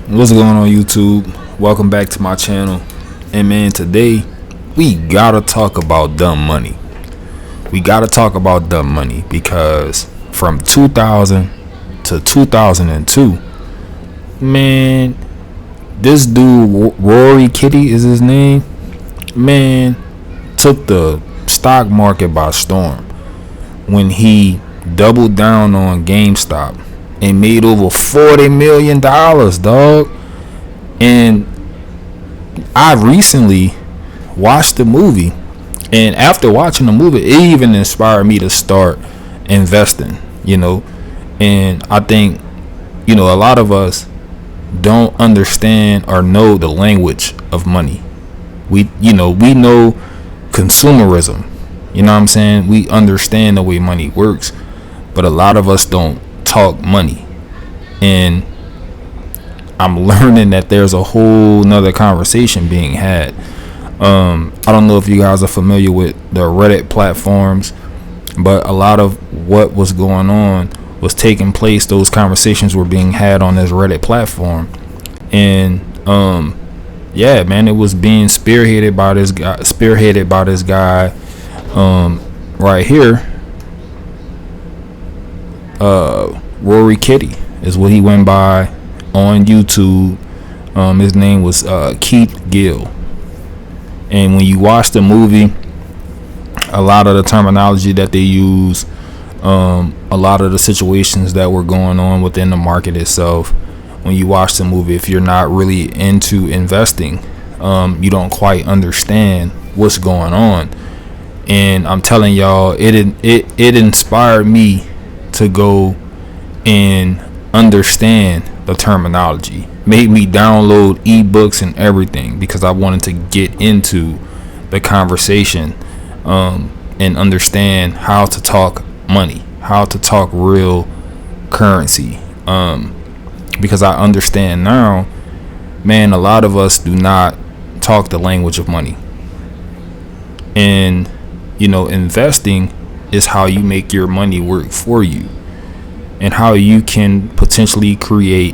What's going on, YouTube? Welcome back to my channel. And man, today we gotta talk about dumb money. We gotta talk about dumb money because from 2000 to 2002, man, this dude roaringkitty is his name, man, took the stock market by storm when he doubled down on GameStop and made over $40 million, dog. And I recently watched the movie, and after watching the movie, it even inspired me to start investing, And I think, a lot of us don't understand or know the language of money. We know consumerism. You know what I'm saying? We understand the way money works, but a lot of us don't talk money. And I'm learning that there's a whole nother conversation being had. I don't know if you guys are familiar with the Reddit platforms, but a lot of what was going on was taking place. Those conversations were being had on this Reddit platform. And yeah, man, it was being spearheaded by this guy right here. roaringkitty is what he went by on YouTube. His name was Keith Gill. And when you watch the movie, a lot of the terminology that they use, a lot of the situations that were going on within the market itself, when you watch the movie, if you're not really into investing, you don't quite understand what's going on. And I'm telling y'all, it inspired me to go and understand the terminology. Made me download ebooks and everything because I wanted to get into the conversation and understand how to talk money, how to talk real currency. Because I understand now, man, a lot of us do not talk the language of money. And investing is how you make your money work for you and how you can potentially create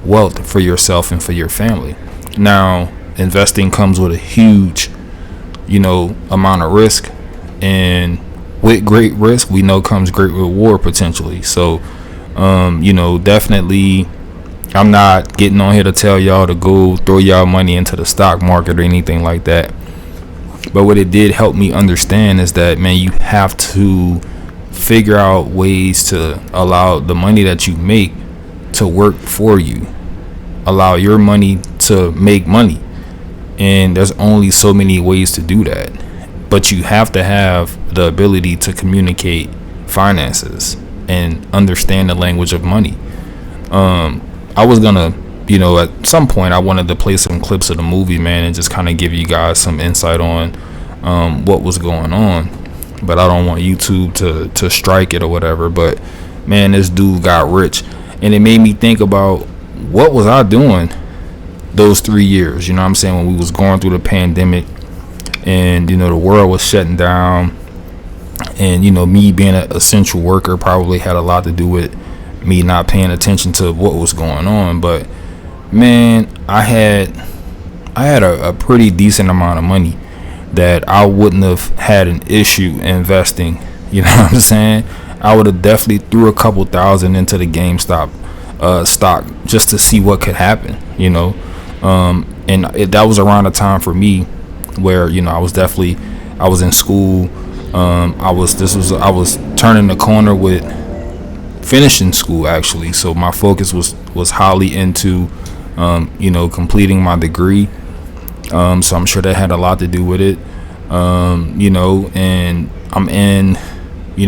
wealth for yourself and for your family. Now, investing comes with a huge, amount of risk, and with great risk, we know comes great reward potentially. So, definitely, I'm not getting on here to tell y'all to go throw y'all money into the stock market or anything like that. But what it did help me understand is that, man, you have to figure out ways to allow the money that you make to work for you. Allow your money to make money. And there's only so many ways to do that. But you have to have the ability to communicate finances and understand the language of money. I was gonna, at some point I wanted to play some clips of the movie, man, and just kind of give you guys some insight on what was going on. But I don't want YouTube to strike it or whatever. But man, this dude got rich, and it made me think about what was I doing those 3 years. You know what I'm saying, when we was going through the pandemic, and the world was shutting down, and me being an essential worker probably had a lot to do with me not paying attention to what was going on. But man, I had a pretty decent amount of money that I wouldn't have had an issue investing. You know what I'm saying? I would have definitely threw a couple thousand into the GameStop stock just to see what could happen. And that was around the time for me where I was in school. I was turning the corner with finishing school, actually. So my focus was highly into completing my degree. So I'm sure that had a lot to do with it. And I'm in,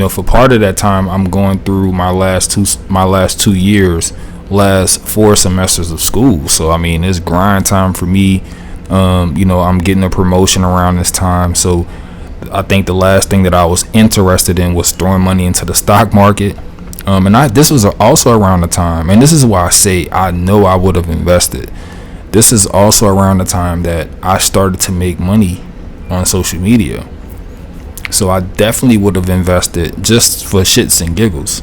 for part of that time, I'm going through my last 2 years, last 4 semesters of school. So I mean, it's grind time for me. I'm getting a promotion around this time. So I think the last thing that I was interested in was throwing money into the stock market. And this was also around the time, and this is why I say I know I would have invested. This is also around the time that I started to make money on social media. So I definitely would have invested just for shits and giggles,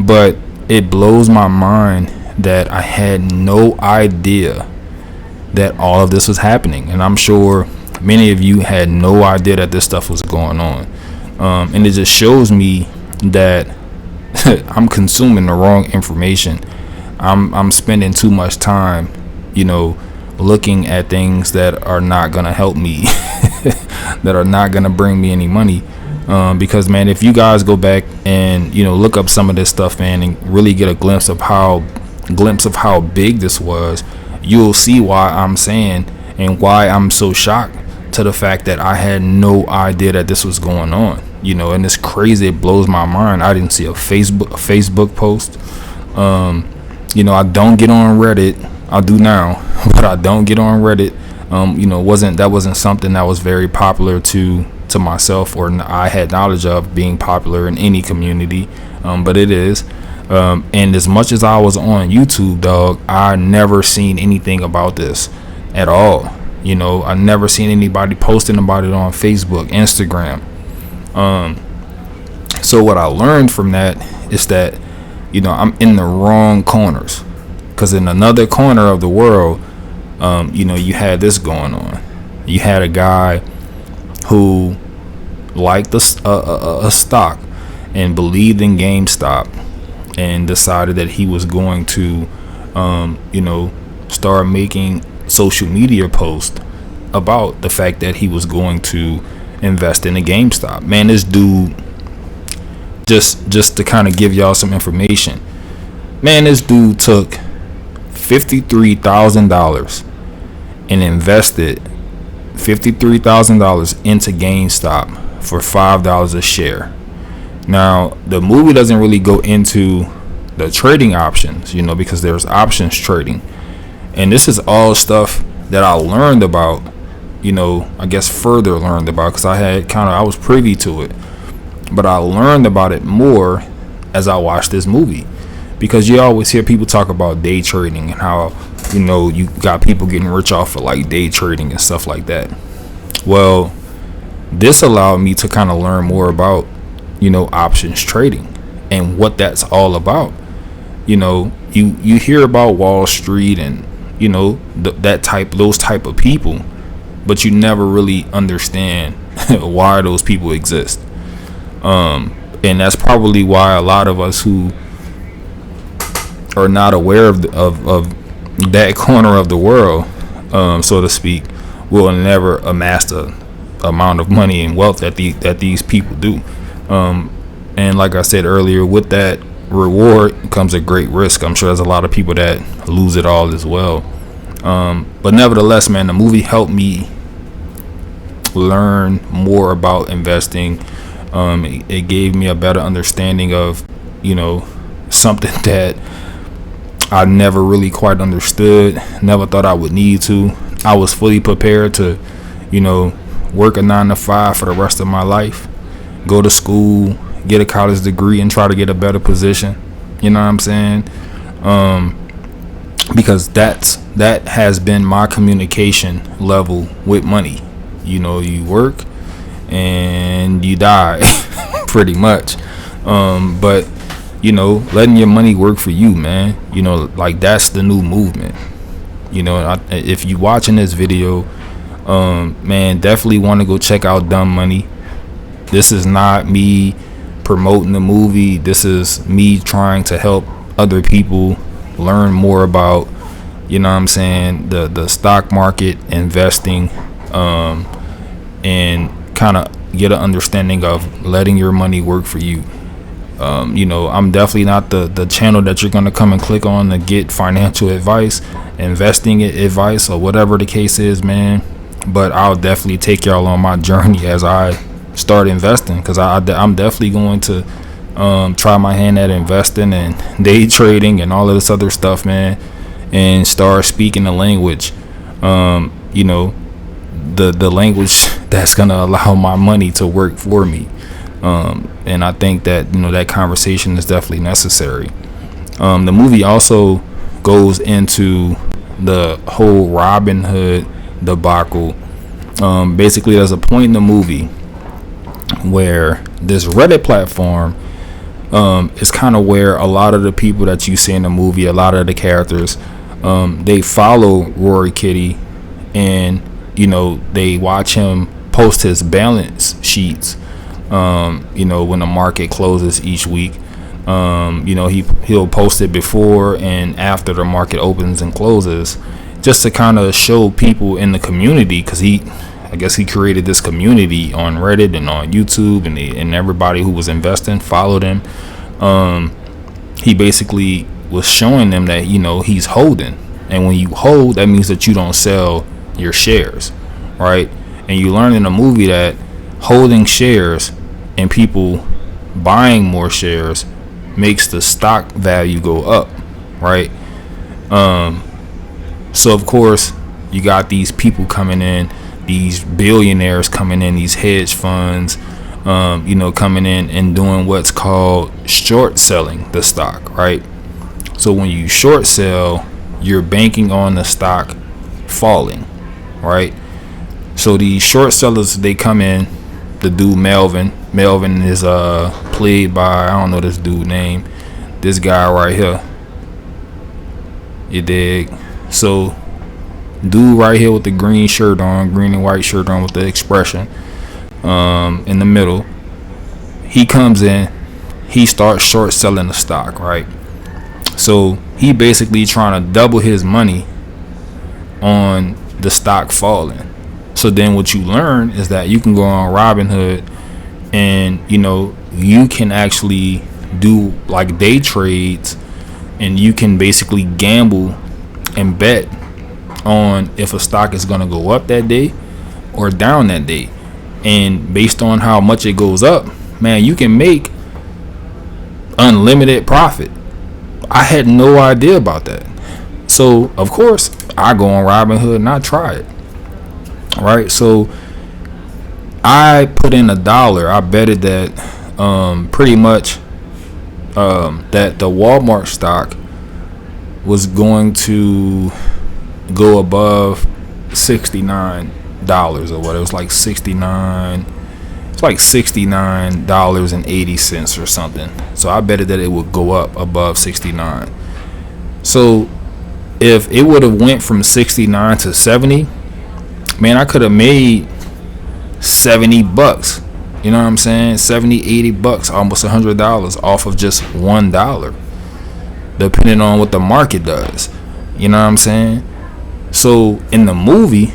But it blows my mind that I had no idea that all of this was happening. And I'm sure many of you had no idea that this stuff was going on. And it just shows me that I'm consuming the wrong information. I'm spending too much time, looking at things that are not going to help me, that are not going to bring me any money. Because, man, if you guys go back and, look up some of this stuff, man, and really get a glimpse of how big this was, you'll see why I'm saying and why I'm so shocked to the fact that I had no idea that this was going on. And it's crazy. It blows my mind. I didn't see a Facebook post. I don't get on Reddit. I do now, but I don't get on Reddit. Wasn't something that was very popular to myself, or I had knowledge of being popular in any community. But it is. And as much as I was on YouTube, dog, I never seen anything about this at all. I never seen anybody posting about it on Facebook, Instagram. So what I learned from that is that, I'm in the wrong corners, because in another corner of the world, you had this going on. You had a guy who liked a stock and believed in GameStop and decided that he was going to, start making social media posts about the fact that he was going to invest in a GameStop. Man, this dude, just to kind of give y'all some information, man, this dude took $53,000 and invested $53,000 into GameStop for $5 a share. Now, the movie doesn't really go into the trading options, because there's options trading. And this is all stuff that I learned about, I guess further learned about, because I was privy to it. But I learned about it more as I watched this movie. Because you always hear people talk about day trading and how, you got people getting rich off of like day trading and stuff like that. Well, this allowed me to kind of learn more about, options trading and what that's all about. You hear about Wall Street and, those type of people, but you never really understand why those people exist. And that's probably why a lot of us who are not aware of that corner of the world, so to speak, will never amass the amount of money and wealth that these people do. And like I said earlier, with that reward comes a great risk. I'm sure there's a lot of people that lose it all as well. But nevertheless, man, the movie helped me learn more about investing. It gave me a better understanding of, something that I never really quite understood, never thought I would need to. I was fully prepared to, work a 9-to-5 for the rest of my life, go to school, get a college degree, and try to get a better position. You know what I'm saying? Because that has been my communication level with money. You work and you die, pretty much. But letting your money work for you, man. Like that's the new movement. If you watching this video, man, definitely want to go check out Dumb Money. This is not me promoting the movie. This is me trying to help other people learn more about, the stock market, investing, and kind of get an understanding of letting your money work for you. I'm definitely not the channel that you're going to come and click on to get financial advice, investing advice, or whatever the case is, man. But I'll definitely take y'all on my journey as I start investing, because I'm definitely going to try my hand at investing and day trading and all of this other stuff, man, and start speaking the language, the language that's going to allow my money to work for me. And I think that, that conversation is definitely necessary. The movie also goes into the whole Robin Hood debacle. Basically, there's a point in the movie where this Reddit platform, It's kind of where a lot of the people that you see in the movie, a lot of the characters, they follow roaringkitty, and they watch him post his balance sheets. When the market closes each week, he'll post it before and after the market opens and closes, just to kind of show people in the community, because I guess he created this community on Reddit and on YouTube, and everybody who was investing followed him. He basically was showing them that he's holding, and when you hold, that means that you don't sell your shares, right? And you learn in the movie that holding shares and people buying more shares makes the stock value go up, right? So of course you got these people coming in, these billionaires coming in, these hedge funds, coming in and doing what's called short selling the stock, right? So when you short sell, you're banking on the stock falling, right? So these short sellers, they come in. The dude Melvin is played by, I don't know this dude name, this guy right here, you dig? So dude right here with the green and white shirt on with the expression in the middle, he comes in, he starts short selling the stock, right? So he basically trying to double his money on the stock falling. So then what you learn is that you can go on Robinhood and you can actually do like day trades, and you can basically gamble and bet on if a stock is going to go up that day or down that day. And based on how much it goes up, man, you can make unlimited profit. I had no idea about that. So of course I go on Robinhood and I try it, right? So I put in $1. I betted that pretty much that the Walmart stock was going to go above $69 or what. It was like $69.80 or something. So I betted that it would go up above 69. So if it would have went from 69 to 70, man, I could have made $70. You know what I'm saying? $70-$80, almost $100 off of just $1, depending on what the market does. You know what I'm saying? So in the movie,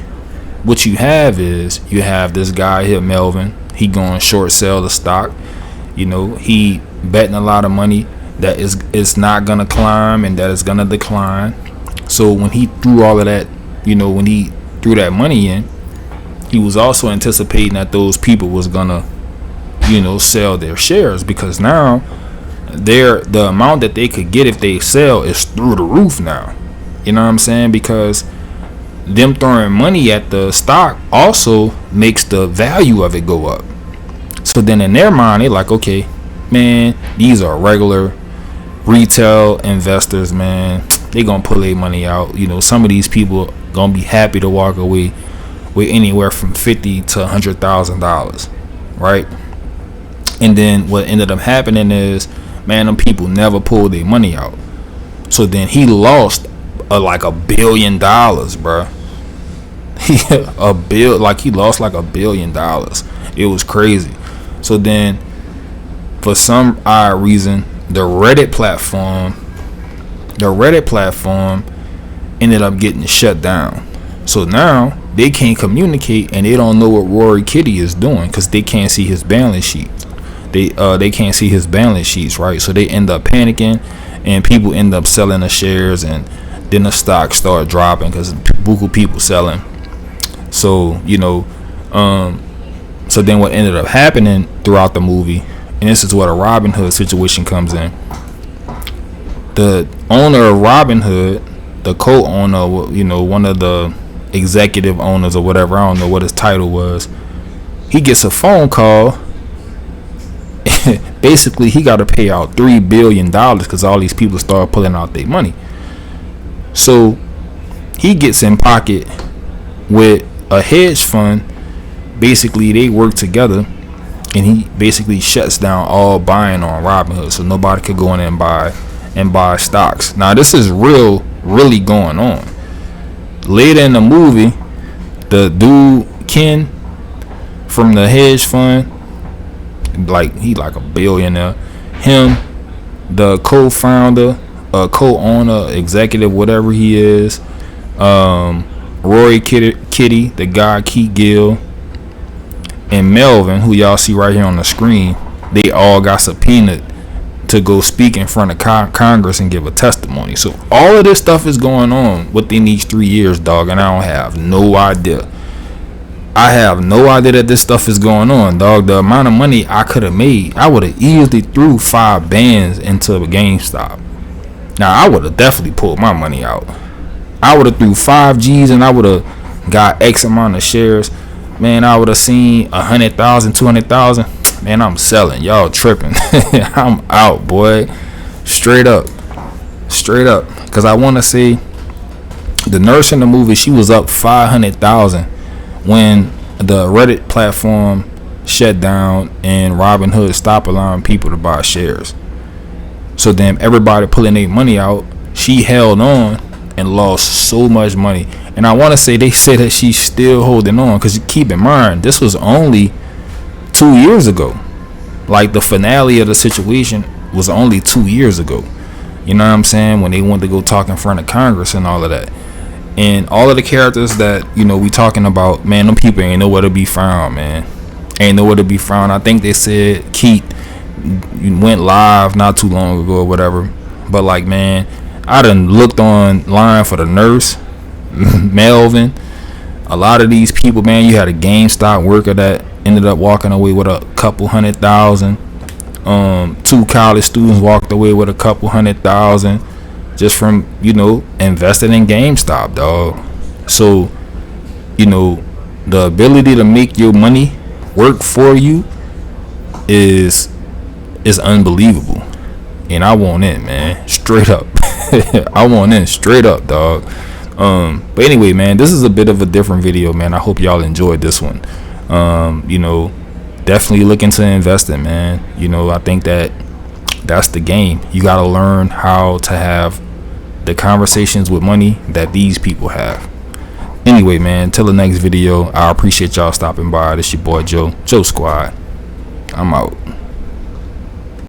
what you have is you have this guy here, Melvin. He going short sell the stock. He betting a lot of money that it's not gonna climb and that it's gonna decline. So when he threw all of that, when he threw that money in, he was also anticipating that those people was gonna sell their shares, because now the amount that they could get if they sell is through the roof now. You know what I'm saying? Because them throwing money at the stock also makes the value of it go up. So then in their mind, they like, okay, man, these are regular retail investors, man. They gonna pull their money out. Some of these people gonna be happy to walk away with anywhere from $50,000 to $100,000, right? And then what ended up happening is, man, them people never pulled their money out. So then he lost like $1 billion, bruh. He lost like $1 billion. It was crazy. So then, for some odd reason, the Reddit platform ended up getting shut down. So now they can't communicate, and they don't know what roaringkitty is doing, because they can't see his balance sheets. They can't see his balance sheets, right? So they end up panicking, and people end up selling the shares, and then the stock start dropping because buku people selling. So so then what ended up happening throughout the movie, and this is where the Robinhood situation comes in. The owner of Robinhood, the co-owner, one of the executive owners or whatever, I don't know what his title was, he gets a phone call. Basically, he got to pay out $3 billion because all these people start pulling out their money. So he gets in pocket with a hedge fund. Basically, they work together, and he basically shuts down all buying on Robinhood, so nobody could go in and buy stocks. Now this is really going on. Later in the movie, the dude Ken from the hedge fund, like he like a billionaire, him, the co-founder, co-owner, executive, whatever he is, Rory Kitty, the guy Keith Gill, and Melvin, who y'all see right here on the screen, they all got subpoenaed to go speak in front of Congress and give a testimony. So all of this stuff is going on within these 3 years, dog, and I don't have no idea. I have no idea that this stuff is going on, dog. The amount of money I could have made, I would have easily threw 5 bands into a GameStop. Now, I would have definitely pulled my money out. I would have threw 5 G's and I would have got X amount of shares. Man, I would have seen 100,000, 200,000. Man, I'm selling. Y'all tripping. I'm out, boy. Straight up. Because I want to say the nurse in the movie, she was up 500,000 when the Reddit platform shut down and Robinhood stopped allowing people to buy shares. So then everybody pulling their money out, she held on and lost so much money. And I want to say they said that she's still holding on, because keep in mind, this was only 2 years ago. Like the finale of the situation was only 2 years ago. You know what I'm saying? When they wanted to go talk in front of Congress and all of that. And all of the characters that, you know, we talking about, man, them people ain't nowhere to be found, man. Ain't nowhere to be found. I think they said Keith went live not too long ago or whatever. But like, man, I done looked online for the nurse, Melvin. A lot of these people, man, you had a GameStop worker that ended up walking away with a couple 100,000. 2 college students walked away with a couple 100,000 just from, you know, investing in GameStop, dog. So, you know, the ability to make your money work for you is unbelievable. And I want in, man, straight up. I want in straight up, dog. But anyway, man, this is a bit of a different video, man. I hope y'all enjoyed this one. You know, definitely look into investing, man. You know, I think that's the game. You got to learn how to have the conversations with money that these people have. Anyway, man, till the next video, I appreciate y'all stopping by. This your boy Joe Squad. I'm out.